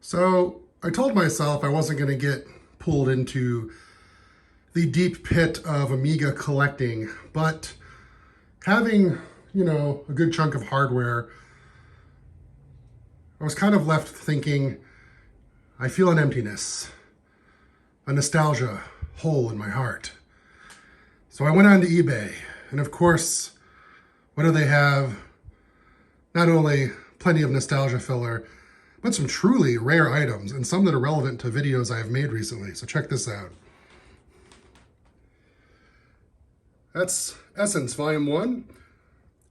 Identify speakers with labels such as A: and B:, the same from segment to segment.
A: So I told myself I wasn't going to get pulled into the deep pit of Amiga collecting, but having, a good chunk of hardware, I was kind of left thinking, I feel an emptiness, a nostalgia hole in my heart. So I went on to eBay, and of course, what do they have? Not only plenty of nostalgia filler, but some truly rare items and some that are relevant to videos I've made recently. So check this out. That's Essence Volume 1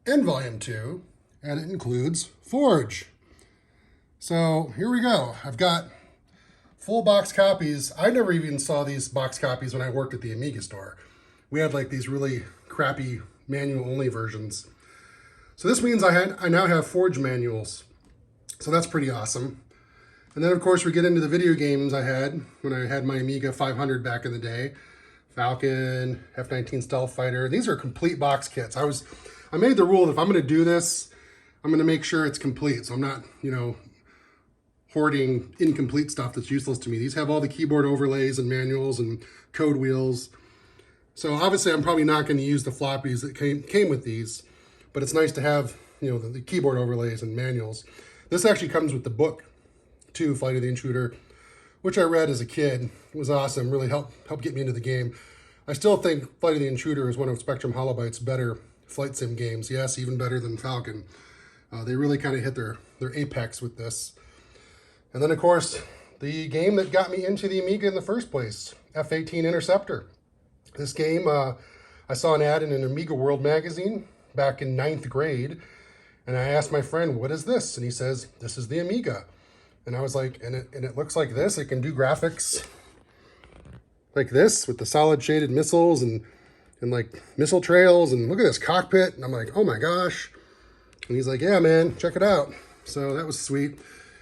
A: and Volume 2, and it includes Forge. So here we go. I've got full box copies. I never even saw these box copies when I worked at the Amiga store. We had like these really crappy manual only versions. So this means I now have Forge manuals. So that's pretty awesome. And then of course we get into the video games I had when I had my Amiga 500 back in the day. Falcon, F-19 Stealth Fighter. These are complete box kits. I made the rule that if I'm going to do this, I'm going to make sure it's complete. So I'm not, hoarding incomplete stuff that's useless to me. These have all the keyboard overlays and manuals and code wheels. So obviously I'm probably not going to use the floppies that came with these, but it's nice to have, the keyboard overlays and manuals. This actually comes with the book too, Flight of the Intruder, which I read as a kid. It was awesome, really helped get me into the game. I still think Flight of the Intruder is one of Spectrum Holobyte's better flight sim games. Yes, even better than Falcon. They really kind of hit their apex with this. And then, of course, the game that got me into the Amiga in the first place, F-18 Interceptor. This game, I saw an ad in an Amiga World magazine back in 9th grade, and I asked my friend, what is this? And he says, this is the Amiga. And I was like, and it looks like this. It can do graphics like this with the solid shaded missiles and like missile trails, and look at this cockpit. And I'm like, oh my gosh. And he's like, yeah, man, check it out. So that was sweet.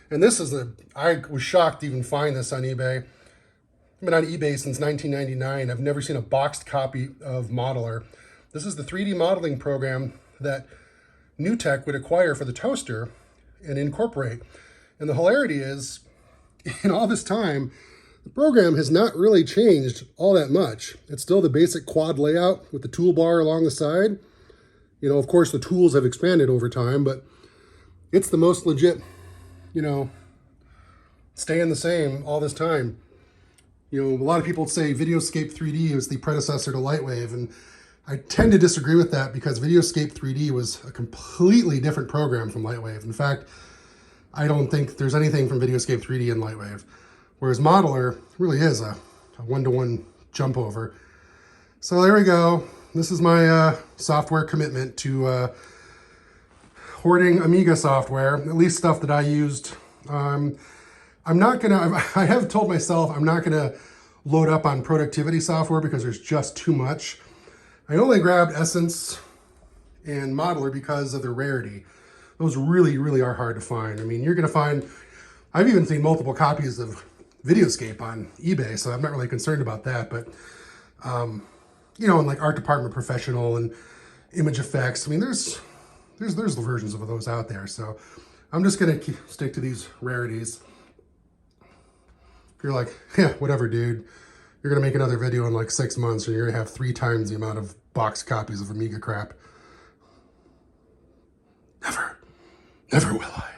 A: And this is I was shocked to even find this on eBay. I've been on eBay since 1999. I've never seen a boxed copy of Modeler. This is the 3D modeling program that NewTek would acquire for the toaster and incorporate. And the hilarity is, in all this time, the program has not really changed all that much. It's still the basic quad layout with the toolbar along the side. Of course, the tools have expanded over time, but it's the most legit, staying the same all this time. A lot of people say Videoscape 3D was the predecessor to Lightwave, and I tend to disagree with that because Videoscape 3D was a completely different program from Lightwave. In fact, I don't think there's anything from Videoscape 3D in Lightwave, whereas Modeler really is a one-to-one jump over. So there we go. This is my software commitment to hoarding Amiga software, at least stuff that I used. I have told myself I'm not gonna load up on productivity software because there's just too much. I only grabbed Essence and Modeler because of their rarity. Those really, really are hard to find. I mean, you're gonna find, I've even seen multiple copies of Videoscape on eBay, so I'm not really concerned about that, but in like Art Department Professional and Image Effects, I mean, there's the versions of those out there, so I'm just gonna stick to these rarities. If you're like, yeah, whatever, dude, you're gonna make another video in like 6 months and you're gonna have 3 times the amount of boxed copies of Amiga crap. Never will I.